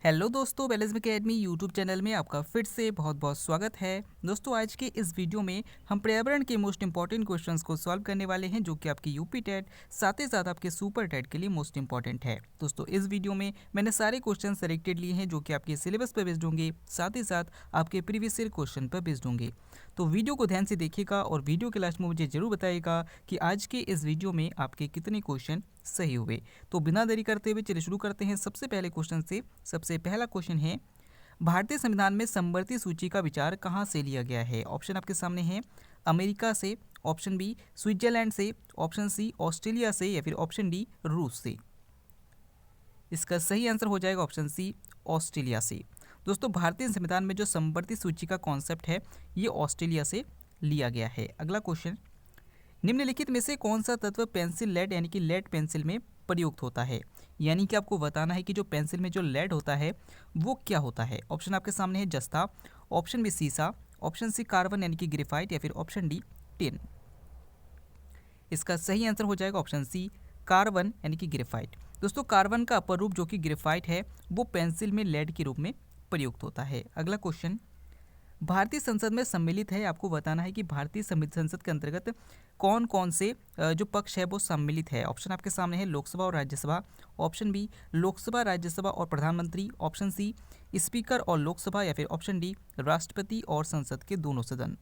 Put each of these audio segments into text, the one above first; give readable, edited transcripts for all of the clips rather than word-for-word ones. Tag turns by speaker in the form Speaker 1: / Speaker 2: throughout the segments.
Speaker 1: Hello दोस्तों, वेलिज्म academy YouTube channel में आपका फिर से बहुत बहुत स्वागत है। दोस्तों, आज के इस वीडियो में हम पर्यावरण के मोस्ट इंपॉर्टेंट क्वेश्चंस को सॉल्व करने वाले हैं, जो कि आपके यूपी टेट साथ ही साथ आपके सुपर टेट के लिए मोस्ट इंपॉर्टेंट है। दोस्तों, इस वीडियो में मैंने सारे क्वेश्चन सेलेक्टेड लिए हैं, जो कि आपके सिलेबस पर बेस्ड होंगे, साथ ही साथ आपके प्रीवियस ईयर क्वेश्चन पर बेस्ड होंगे। तो वीडियो को ध्यान से देखिएगा और वीडियो के लास्ट में मुझे जरूर बताइएगा कि आज के इस वीडियो में आपके कितने क्वेश्चन सही हुए। तो बिना देरी करते हुए चलिए शुरू करते हैं सबसे पहले क्वेश्चन से। सबसे पहला क्वेश्चन है, भारतीय संविधान में समवर्ती सूची का विचार कहाँ से लिया गया है? ऑप्शन आपके सामने है, अमेरिका से, ऑप्शन बी स्विट्जरलैंड से, ऑप्शन सी ऑस्ट्रेलिया से, या फिर ऑप्शन डी रूस से। इसका सही आंसर हो जाएगा ऑप्शन सी ऑस्ट्रेलिया से। दोस्तों, भारतीय संविधान में जो समवर्ती सूची का कॉन्सेप्ट है, ये ऑस्ट्रेलिया से लिया गया है। अगला क्वेश्चन, निम्नलिखित में से कौन सा तत्व पेंसिल लेड यानी कि लेड पेंसिल में प्रयुक्त होता है? यानी कि आपको बताना है कि जो पेंसिल में जो लेड होता है वो क्या होता है। ऑप्शन आपके सामने है, जस्ता, ऑप्शन बी सीसा, ऑप्शन सी कार्बन यानी कि ग्रेफाइट, या फिर ऑप्शन डी टिन। इसका सही आंसर हो जाएगा ऑप्शन सी कार्बन यानी कि ग्रेफाइट। दोस्तों, कार्बन का अपर रूप जो कि ग्रेफाइट है, वो पेंसिल में लेड के रूप में प्रयुक्त होता है। अगला क्वेश्चन, भारतीय संसद में सम्मिलित है, आपको बताना है कि भारतीय संसद के अंतर्गत कौन कौन से जो पक्ष है वो सम्मिलित है। ऑप्शन आपके सामने है, लोकसभा और राज्यसभा, ऑप्शन बी लोकसभा, राज्यसभा और प्रधानमंत्री, ऑप्शन सी स्पीकर और लोकसभा, या फिर ऑप्शन डी राष्ट्रपति और संसद के दोनों सदन।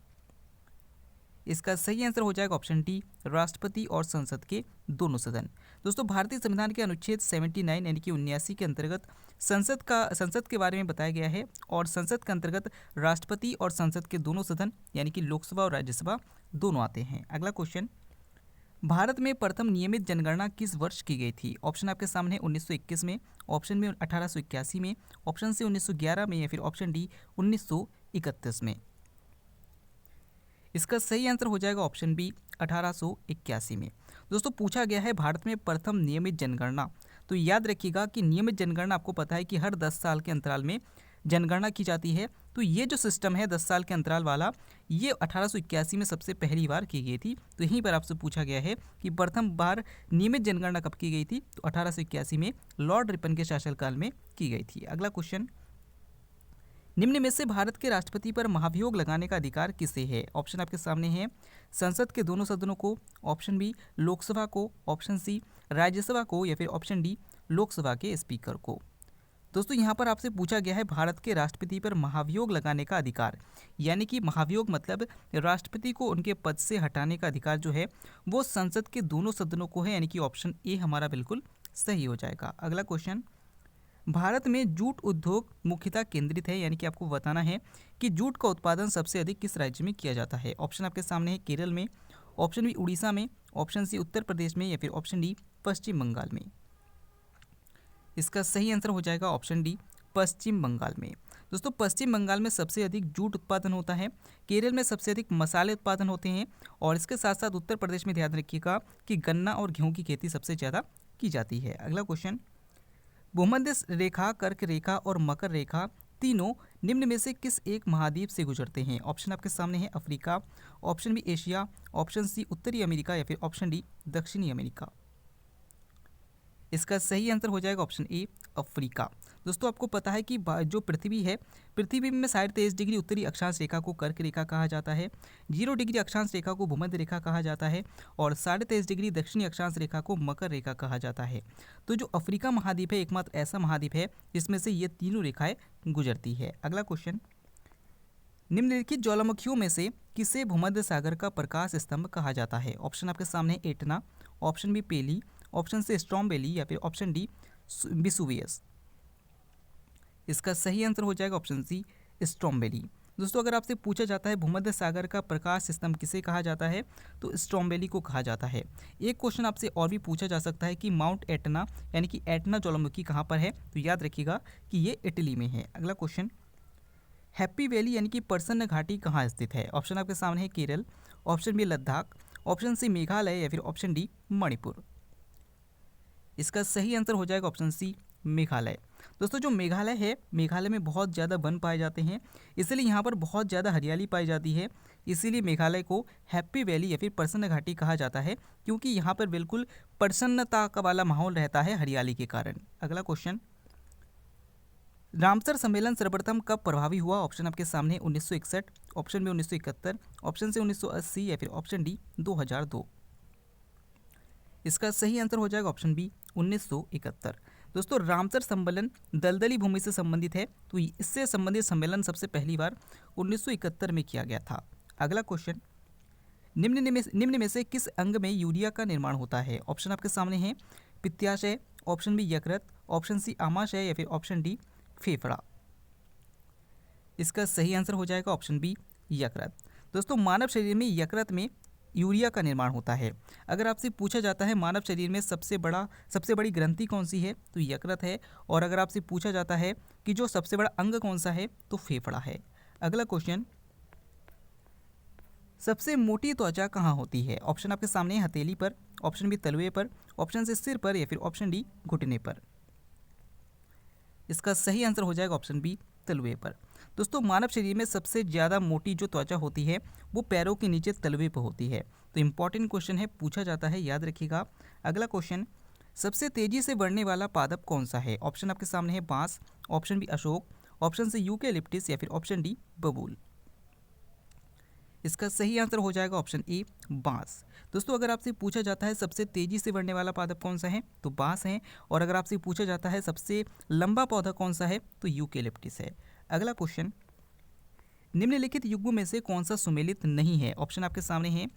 Speaker 1: इसका सही आंसर हो जाएगा ऑप्शन डी राष्ट्रपति और संसद के दोनों सदन। दोस्तों, भारतीय संविधान के अनुच्छेद 79 यानी कि 79 के अंतर्गत संसद के बारे में बताया गया है, और संसद के अंतर्गत राष्ट्रपति और संसद के दोनों सदन यानी कि लोकसभा और राज्यसभा दोनों आते हैं। अगला क्वेश्चन, भारत में प्रथम नियमित जनगणना किस वर्ष की गई थी? ऑप्शन आपके सामने 1921 में, ऑप्शन बी 1881 में, ऑप्शन सी 1911 में, या फिर ऑप्शन डी 1931 में। इसका सही आंसर हो जाएगा ऑप्शन बी 1881 में। दोस्तों, पूछा गया है भारत में प्रथम नियमित जनगणना, तो याद रखिएगा कि नियमित जनगणना आपको पता है कि हर 10 साल के अंतराल में जनगणना की जाती है। तो ये जो सिस्टम है 10 साल के अंतराल वाला, ये 1881 में सबसे पहली बार की गई थी। तो यहीं पर आपसे पूछा गया है कि प्रथम बार नियमित जनगणना कब की गई थी? तो 1881 में लॉर्ड रिपन के शासनकाल में की गई थी। अगला क्वेश्चन, निम्न में से भारत के राष्ट्रपति पर महाभियोग लगाने का अधिकार किसे है? ऑप्शन आपके सामने है, संसद के दोनों सदनों को, ऑप्शन बी लोकसभा को, ऑप्शन सी राज्यसभा को, या फिर ऑप्शन डी लोकसभा के स्पीकर को। दोस्तों, यहाँ पर आपसे पूछा गया है भारत के राष्ट्रपति पर महाभियोग लगाने का अधिकार, यानी कि महाभियोग मतलब राष्ट्रपति को उनके पद से हटाने का अधिकार जो है वो संसद के दोनों सदनों को है, यानी कि ऑप्शन ए हमारा बिल्कुल सही हो जाएगा। अगला क्वेश्चन, भारत में जूट उद्योग मुख्यतः केंद्रित है, यानी कि आपको बताना है कि जूट का उत्पादन सबसे अधिक किस राज्य में किया जाता है। ऑप्शन आपके सामने है, केरल में, ऑप्शन बी उड़ीसा में, ऑप्शन सी उत्तर प्रदेश में, या फिर ऑप्शन डी पश्चिम बंगाल में। इसका सही आंसर हो जाएगा ऑप्शन डी पश्चिम बंगाल में। दोस्तों, पश्चिम बंगाल में सबसे अधिक जूट उत्पादन होता है, केरल में सबसे अधिक मसाले उत्पादन होते हैं, और इसके साथ साथ उत्तर प्रदेश में ध्यान रखिएगा कि गन्ना और गेहूं की खेती सबसे ज़्यादा की जाती है। अगला क्वेश्चन, भूमध्य रेखा, कर्क रेखा और मकर रेखा तीनों निम्न में से किस एक महाद्वीप से गुजरते हैं? ऑप्शन आपके सामने है, Africa, option B Asia, option C उत्तरी अमेरिका, या फिर ऑप्शन डी दक्षिणी अमेरिका। इसका सही आंसर हो जाएगा ऑप्शन ए अफ्रीका। दोस्तों, आपको पता है कि जो पृथ्वी है, पृथ्वी में 23.5 डिग्री उत्तरी अक्षांश रेखा को कर्क रेखा कहा जाता है, 0 डिग्री अक्षांश रेखा को भूमध्य रेखा कहा जाता है, और 23.5 डिग्री दक्षिणी अक्षांश रेखा को मकर रेखा कहा जाता है। तो जो अफ्रीका महाद्वीप है, एकमात्र ऐसा महाद्वीप है जिसमें से ये तीनों रेखाएं गुजरती है। अगला क्वेश्चन, निम्नलिखित ज्वालामुखियों में से किसे भूमध्य सागर का प्रकाश स्तंभ कहा जाता है? ऑप्शन आपके सामने है, एटना, ऑप्शन बी पेली, ऑप्शन सी स्ट्रॉम्बेली, या फिर ऑप्शन डी विसुवियस। इसका सही आंसर हो जाएगा ऑप्शन सी स्ट्रॉम्बेली। दोस्तों, अगर आपसे पूछा जाता है भूमध्य सागर का प्रकाश स्तंभ किसे कहा जाता है, तो स्ट्रॉम्बेली को कहा जाता है। एक क्वेश्चन आपसे और भी पूछा जा सकता है कि माउंट एटना यानी कि एटना ज्वालामुखी कहाँ पर है, तो याद रखिएगा कि ये इटली में है। अगला क्वेश्चन, हैप्पी वैली यानी कि प्रसन्न घाटी कहाँ स्थित है? ऑप्शन आपके सामने है, Kerala, option B Ladakh, option C Meghalaya, या फिर ऑप्शन डी मणिपुर। इसका सही आंसर हो जाएगा ऑप्शन सी मेघालय। दोस्तों, जो मेघालय है, मेघालय में बहुत ज़्यादा वन पाए जाते हैं, इसलिए यहाँ पर बहुत ज़्यादा हरियाली पाई जाती है, इसीलिए मेघालय को हैप्पी वैली या फिर प्रसन्न घाटी कहा जाता है, क्योंकि यहाँ पर बिल्कुल प्रसन्नता का वाला माहौल रहता है हरियाली के कारण। अगला क्वेश्चन, रामसर सम्मेलन सर्वप्रथम कब प्रभावी हुआ? ऑप्शन आपके सामने 1961, ऑप्शन बी 1971, ऑप्शन सी 1980 या फिर ऑप्शन डी 2002। इसका सही आंसर हो जाएगा ऑप्शन बी 1971। दोस्तों रामसर सम्मेलन दलदली भूमि से संबंधित है, तो इससे संबंधित सम्मेलन सबसे पहली बार 1971 में किया गया था। अगला क्वेश्चन, निम्न में से किस अंग में यूरिया का निर्माण होता है? ऑप्शन आपके सामने है पित्ताशय, ऑप्शन बी यकृत, ऑप्शन सी आमाशय या फिर ऑप्शन डी फेफड़ा। इसका सही आंसर हो जाएगा ऑप्शन बी यकृत। दोस्तों मानव शरीर में यकृत में यूरिया का निर्माण होता है। अगर आपसे पूछा जाता है मानव शरीर में सबसे बड़ी ग्रंथि कौन सी है, तो यकृत है। और अगर आपसे पूछा जाता है कि जो सबसे बड़ा अंग कौन सा है, तो फेफड़ा है। अगला क्वेश्चन, सबसे मोटी त्वचा कहाँ होती है? ऑप्शन आपके सामने है हथेली पर, ऑप्शन बी तलवे पर, ऑप्शन सी सिर पर या फिर ऑप्शन डी घुटने पर। इसका सही आंसर हो जाएगा ऑप्शन बी तलवे पर। दोस्तों मानव शरीर में सबसे ज़्यादा मोटी जो त्वचा होती है वो पैरों के नीचे तलवे पर होती है। तो इंपॉर्टेंट क्वेश्चन है, पूछा जाता है, याद रखिएगा। अगला क्वेश्चन, सबसे तेजी से बढ़ने वाला पादप कौन सा है? ऑप्शन आपके सामने है बांस, ऑप्शन बी अशोक, ऑप्शन सी यूकेलिप्टिस या फिर ऑप्शन डी बबूल। इसका सही आंसर हो जाएगा ऑप्शन ए बांस। दोस्तों अगर आपसे पूछा जाता है सबसे तेजी से बढ़ने वाला पादप कौन सा है, तो बांस है। और अगर आपसे पूछा जाता है सबसे लंबा पौधा कौन सा है, तो यूकेलिप्टिस है। अगला क्वेश्चन, निम्नलिखित युग्मों में से कौन सा सुमेलित नहीं है? ऑप्शन आपके सामने है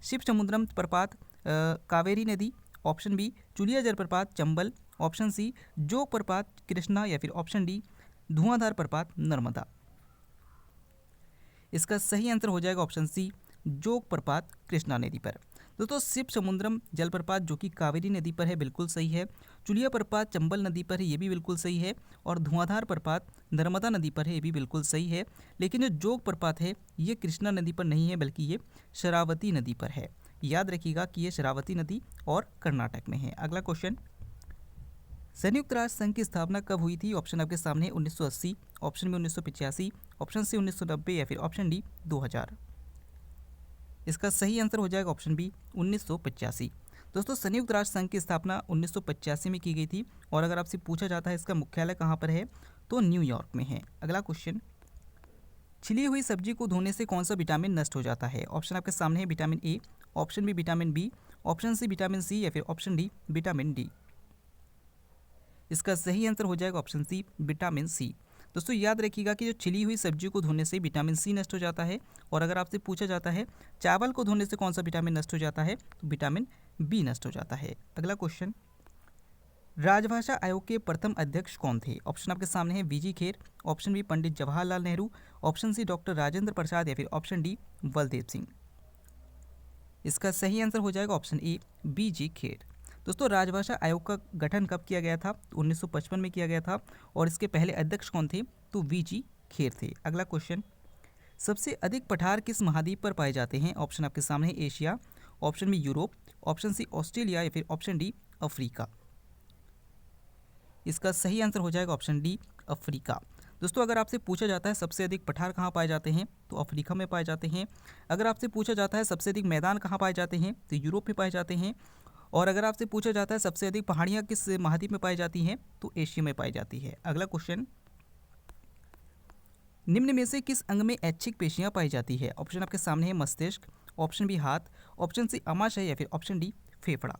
Speaker 1: शिव समुद्रम प्रपात कावेरी नदी, ऑप्शन बी चुलिया जलप्रपात चंबल, ऑप्शन सी जोग प्रपात कृष्णा या फिर ऑप्शन डी धुआंधार प्रपात नर्मदा। इसका सही आंसर हो जाएगा ऑप्शन सी जोग प्रपात कृष्णा नदी पर। दोस्तों शिव समुद्रम जलप्रपात जो कि कावेरी नदी पर है, बिल्कुल सही है। चुलिया प्रपात चंबल नदी पर है, ये भी बिल्कुल सही है। और धुआंधार प्रपात नर्मदा नदी पर है, ये भी बिल्कुल सही है। लेकिन जो जोग प्रपात है ये कृष्णा नदी पर नहीं है, बल्कि ये शरावती नदी पर है। याद रखिएगा कि ये शरावती नदी और कर्नाटक में है। अगला क्वेश्चन, संयुक्त राष्ट्र संघ की स्थापना कब हुई थी? ऑप्शन आपके सामने 1980, ऑप्शन बी 1985, ऑप्शन सी 1990 या फिर ऑप्शन डी 2000। इसका सही आंसर हो जाएगा ऑप्शन बी 1985। दोस्तों संयुक्त राष्ट्र संघ की स्थापना 1985 में की गई थी। और अगर आपसे पूछा जाता है इसका मुख्यालय कहाँ पर है, तो न्यूयॉर्क में है। अगला क्वेश्चन, छिली हुई सब्जी को धोने से कौन सा विटामिन नष्ट हो जाता है? ऑप्शन आपके सामने है vitamin A, option B vitamin B, option C vitamin C या फिर ऑप्शन डी विटामिन डी। इसका सही आंसर हो जाएगा ऑप्शन सी विटामिन सी। दोस्तों याद रखिएगा कि जो छिली हुई सब्जी को धोने से विटामिन सी नष्ट हो जाता है। और अगर आपसे पूछा जाता है चावल को धोने से कौन सा विटामिन नष्ट हो जाता है, तो विटामिन बी नष्ट हो जाता है। अगला क्वेश्चन, राजभाषा आयोग के प्रथम अध्यक्ष कौन थे? ऑप्शन आपके सामने है V G Kher, option B Pandit Jawaharlal Nehru, option C doctor Rajendra Prasad या फिर ऑप्शन डी बलदेव सिंह। इसका सही आंसर हो जाएगा ऑप्शन ए वीजी खेर। दोस्तों राजभाषा आयोग का गठन कब किया गया था? 1955 में किया गया था। और इसके पहले अध्यक्ष कौन थे? तो वीजी खेर थे। अगला क्वेश्चन, सबसे अधिक पठार किस महाद्वीप पर पाए जाते हैं? ऑप्शन आपके सामने है Asia, option B Europe, option C Australia या फिर ऑप्शन डी अफ्रीका। इसका सही आंसर हो जाएगा ऑप्शन डी अफ्रीका। दोस्तों अगर आपसे पूछा जाता है सबसे अधिक पठार कहाँ पाए जाते हैं, तो अफ्रीका में पाए जाते हैं। अगर आपसे पूछा जाता है सबसे अधिक मैदान कहाँ पाए जाते हैं, तो यूरोप में पाए जाते हैं। और अगर आपसे पूछा जाता है सबसे अधिक पहाड़ियाँ किस महाद्वीप में पाई जाती हैं, तो एशिया में पाई जाती है। अगला क्वेश्चन, निम्न में से किस अंग में ऐच्छिक पेशियां पाई जाती है? ऑप्शन आपके सामने है मस्तिष्क, ऑप्शन बी हाथ, ऑप्शन सी आमाशय या फिर ऑप्शन डी फेफड़ा।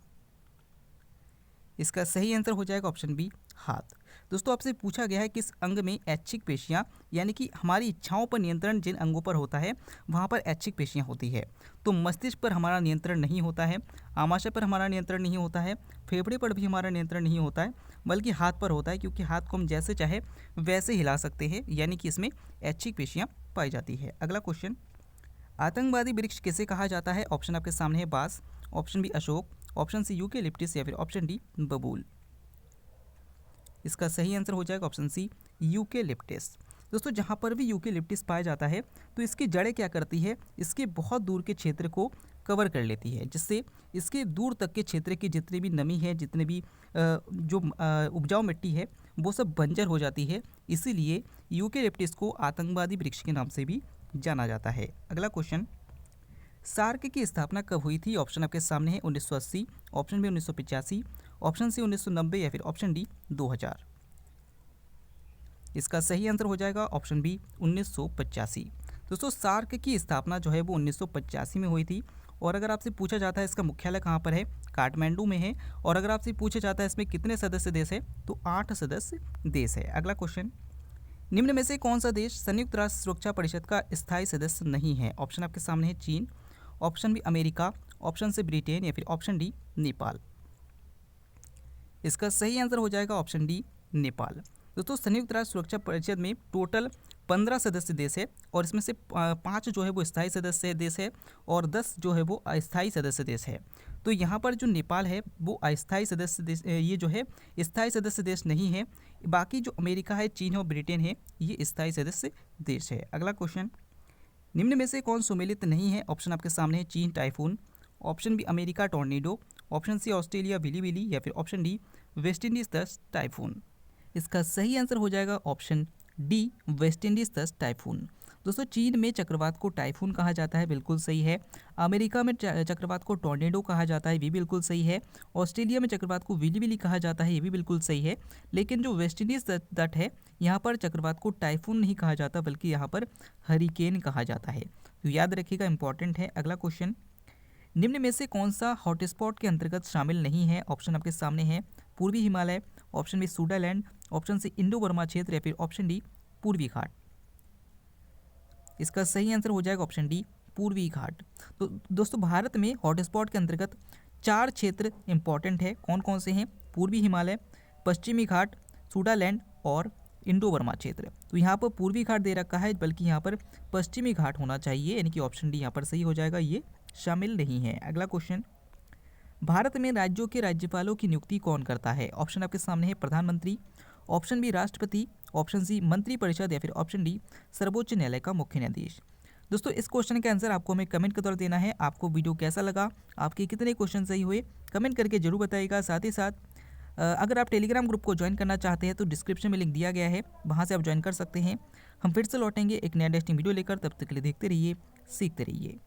Speaker 1: इसका सही आंसर हो जाएगा ऑप्शन बी हाथ। दोस्तों आपसे पूछा गया है किस अंग में ऐच्छिक पेशियां, यानी कि हमारी इच्छाओं पर नियंत्रण जिन अंगों पर होता है वहाँ पर ऐच्छिक पेशियां होती है। तो मस्तिष्क पर हमारा नियंत्रण नहीं होता है, आमाशय पर हमारा नियंत्रण नहीं होता है, फेफड़े पर भी हमारा नियंत्रण नहीं होता है, बल्कि हाथ पर होता है, क्योंकि हाथ को हम जैसे चाहे वैसे हिला सकते हैं, यानी कि इसमें ऐच्छिक पेशियां पाई जाती है। अगला क्वेश्चन, आतंकवादी वृक्ष किसे कहा जाता है? ऑप्शन आपके सामने है बांस, ऑप्शन बी अशोक, ऑप्शन सी यूकेलिप्टिस या फिर ऑप्शन डी बबूल। इसका सही आंसर हो जाएगा ऑप्शन सी यूकेलिप्टिस। दोस्तों जहाँ पर भी यूकेलिप्टिस पाया जाता है तो इसकी जड़ें क्या करती है, इसके बहुत दूर के क्षेत्र को कवर कर लेती है, जिससे इसके दूर तक के क्षेत्र की जितनी भी नमी है, जितने भी जो उपजाऊ मिट्टी है वो सब बंजर हो जाती है। इसीलिए यूकेलिप्टिस को आतंकवादी वृक्ष के नाम से भी जाना जाता है। अगला क्वेश्चन, सार्क की स्थापना कब हुई थी? ऑप्शन आपके सामने है 1980, ऑप्शन बी 1985, ऑप्शन सी 1990 या फिर ऑप्शन डी 2000। इसका सही आंसर हो जाएगा ऑप्शन बी 1985। दोस्तों सार्क की स्थापना जो है वो 1985 में हुई थी। और अगर आपसे पूछा जाता है इसका मुख्यालय कहाँ पर है, काठमांडू में है। और अगर आपसे पूछा जाता है इसमें कितने सदस्य देश है, तो 8 सदस्य देश है। अगला क्वेश्चन, निम्न में से कौन सा देश संयुक्त राष्ट्र सुरक्षा परिषद का स्थायी सदस्य नहीं है। ऑप्शन आपके सामने है चीन, option B America, option C Britain या फिर ऑप्शन डी नेपाल। इसका सही आंसर हो जाएगा ऑप्शन डी नेपाल। दोस्तों संयुक्त राष्ट्र सुरक्षा परिषद में टोटल 15 सदस्य देश है और इसमें से 5 जो है वो स्थायी सदस्य देश है और 10 जो है वो अस्थायी सदस्य देश है। तो यहाँ पर जो नेपाल है वो अस्थायी सदस्य देश, ये जो है स्थायी सदस्य देश नहीं है। बाकी जो अमेरिका है, चीन है और ब्रिटेन है, ये स्थायी सदस्य देश है। अगला क्वेश्चन, निम्न में से कौन सुमेलित नहीं है। ऑप्शन आपके सामने है चीन typhoon, option B America tornado, option C Australia willy या फिर ऑप्शन डी वेस्ट इंडीज दस टाइफून। इसका सही आंसर हो जाएगा ऑप्शन डी वेस्ट इंडीज दस टाइफून। दोस्तों चीन में चक्रवात को टाइफून कहा जाता है, बिल्कुल सही है। अमेरिका में चक्रवात को टॉर्नेडो कहा जाता है, भी बिल्कुल सही है। ऑस्ट्रेलिया में चक्रवात को विली कहा जाता है, ये भी बिल्कुल सही है। लेकिन जो वेस्ट इंडीज तट है, यहाँ पर चक्रवात को टाइफून नहीं कहा जाता बल्कि यहाँ पर हरिकेन कहा जाता है। तो याद रखिएगा, इंपॉर्टेंट है। अगला क्वेश्चन, निम्न में से कौन सा हॉटस्पॉट के अंतर्गत शामिल नहीं है। ऑप्शन आपके सामने है पूर्वी Himalaya, option B Sundaland, option C Indo Burma क्षेत्र या फिर ऑप्शन डी पूर्वी घाट। इसका सही आंसर हो जाएगा ऑप्शन डी पूर्वी घाट। तो दोस्तों भारत में हॉटस्पॉट के अंतर्गत 4 क्षेत्र इंपॉर्टेंट है। कौन कौन से हैं? पूर्वी हिमालय, पश्चिमी घाट, सूडालैंड और इंडो बर्मा क्षेत्र। तो यहाँ पर पूर्वी घाट दे रखा है बल्कि यहाँ पर पश्चिमी घाट होना चाहिए, यानी कि ऑप्शन डी यहाँ पर सही हो जाएगा, ये शामिल नहीं है। अगला क्वेश्चन, भारत में राज्यों के राज्यपालों की नियुक्ति कौन करता है। ऑप्शन आपके सामने है प्रधानमंत्री, ऑप्शन बी राष्ट्रपति, ऑप्शन सी मंत्रिपरिषद या फिर ऑप्शन डी सर्वोच्च न्यायालय का मुख्य न्यायाधीश। दोस्तों इस क्वेश्चन का आंसर आपको हमें कमेंट के द्वारा देना है। आपको वीडियो कैसा लगा, आपके कितने क्वेश्चन सही हुए, कमेंट करके जरूर बताइएगा। साथ ही साथ अगर आप टेलीग्राम ग्रुप को ज्वाइन करना चाहते हैं तो डिस्क्रिप्शन में लिंक दिया गया है, वहाँ से आप ज्वाइन कर सकते हैं। हम फिर से लौटेंगे एक नया इंटरेस्टिंग वीडियो लेकर, तब तक के लिए देखते रहिए, सीखते रहिए।